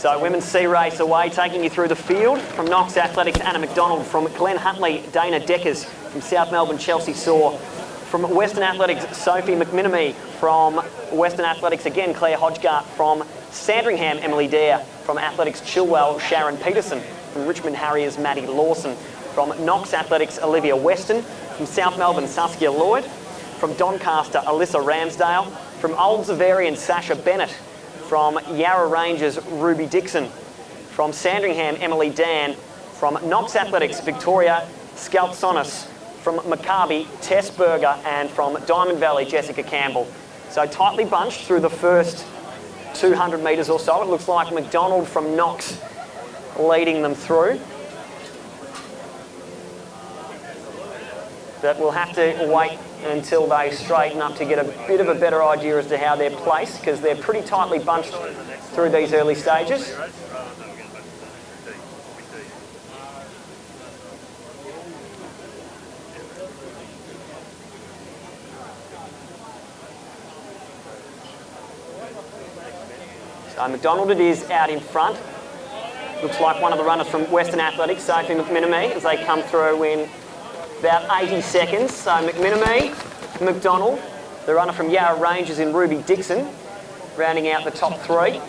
So Women's C race away, taking you through the field. From Knox Athletics, Anna McDonald. From Glen Huntley, Dana Deckers. From South Melbourne, Chelsea Saw. From Western Athletics, Sophie McMinamy. From Western Athletics again, Claire Hodgegart. From Sandringham, Emily Dare. From Athletics Chilwell, Sharon Peterson. From Richmond Harriers, Maddie Lawson. From Knox Athletics, Olivia Weston. From South Melbourne, Saskia Lloyd. From Doncaster, Alyssa Ramsdale. From Old Zaverian, Sasha Bennett. From Yarra Rangers, Ruby Dixon. From Sandringham, Emily Dan. From Knox Athletics, Victoria Skaltsonis. From Maccabi, Tess Berger. And from Diamond Valley, Jessica Campbell. So tightly bunched through the first 200 metres or so. It looks like McDonald from Knox leading them through. But we'll have to wait until they straighten up to get a bit of a better idea as to how they're placed, because they're pretty tightly bunched through these early stages. So McDonald it is out in front. Looks like one of the runners from Western Athletics, Sophie McMinamy, as they come through in about 80 seconds. So McMinamy, McDonald, the runner from Yarra Rangers in Ruby Dixon, rounding out the top three.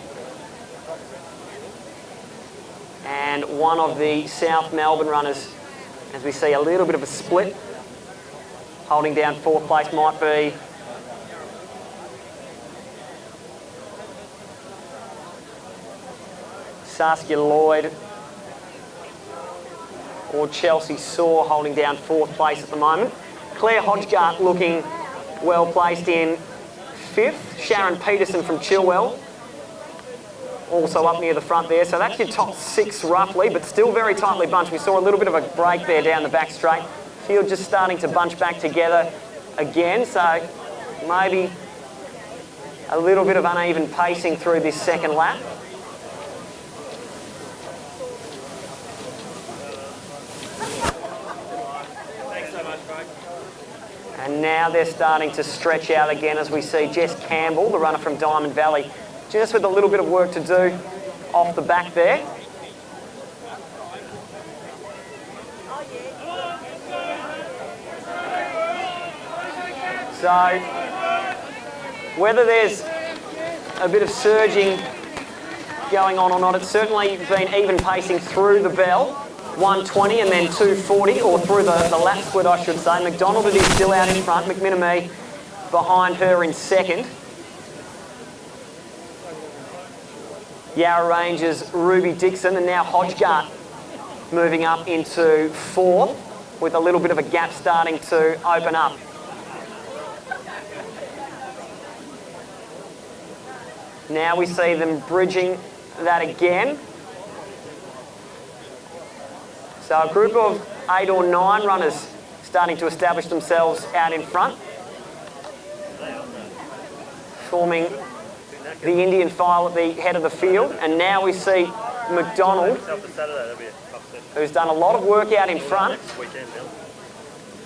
And one of the South Melbourne runners, as we see a little bit of a split. Holding down fourth place might be Saskia Lloyd, or Chelsea Saw, holding down fourth place at the moment. Claire Hodgegart looking well placed in fifth. Sharon Peterson from Chilwell also up near the front there. So that's your top six roughly, but still very tightly bunched. We saw a little bit of a break there down the back straight. Field just starting to bunch back together again. So maybe a little bit of uneven pacing through this second lap. And now they're starting to stretch out again as we see Jess Campbell, the runner from Diamond Valley, just with a little bit of work to do off the back there. So whether there's a bit of surging going on or not, it's certainly been even pacing through the bell. 120 and then 240, or through the lap split I should say. McDonald it is still out in front, McMinamy behind her in second. Yarra Rangers, Ruby Dixon, and now Hodgegart moving up into fourth, with a little bit of a gap starting to open up. Now we see them bridging that again. So a group of 8 or 9 runners starting to establish themselves out in front, forming the Indian file at the head of the field. And now we see McDonald, who's done a lot of work out in front,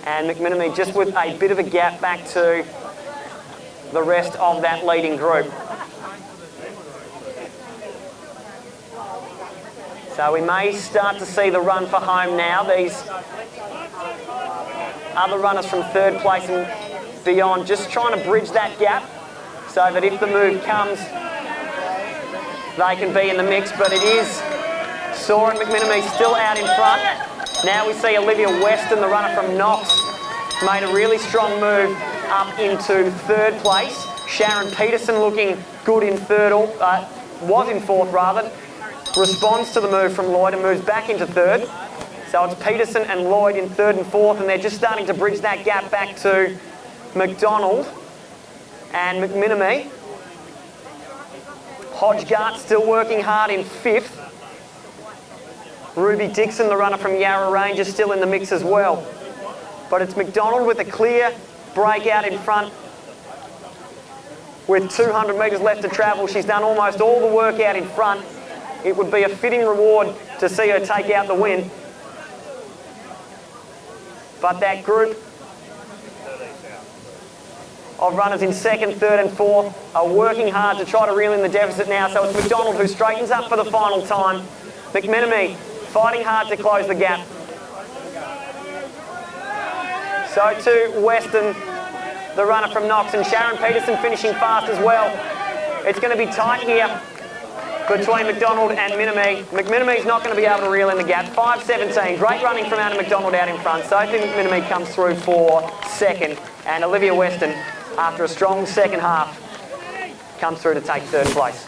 and McMinamy just with a bit of a gap back to the rest of that leading group. So we may start to see the run for home now. These other runners from third place and beyond just trying to bridge that gap so that if the move comes, they can be in the mix. But it is Saw and McMinamy still out in front. Now we see Olivia Weston, the runner from Knox, made a really strong move up into third place. Sharon Peterson looking good in third, was in fourth rather. Responds to the move from Lloyd and moves back into third. So it's Peterson and Lloyd in third and fourth, and they're just starting to bridge that gap back to McDonald and McMinamy. Hodgegart still working hard in fifth. Ruby Dixon, the runner from Yarra Rangers, still in the mix as well. But it's McDonald with a clear breakout in front. With 200 metres left to travel, she's done almost all the work out in front. It would be a fitting reward to see her take out the win. But that group of runners in second, third and fourth are working hard to try to reel in the deficit now. So it's McDonald who straightens up for the final time. McMenemy fighting hard to close the gap. So to Western, the runner from Knox, and Sharon Peterson finishing fast as well. It's going to be tight here between McDonald and Minami. McMenemy's not going to be able to reel in the gap. 5.17. Great running from Anna McDonald out in front. Sophie McMenemy comes through for second. And Olivia Weston, after a strong second half, comes through to take third place.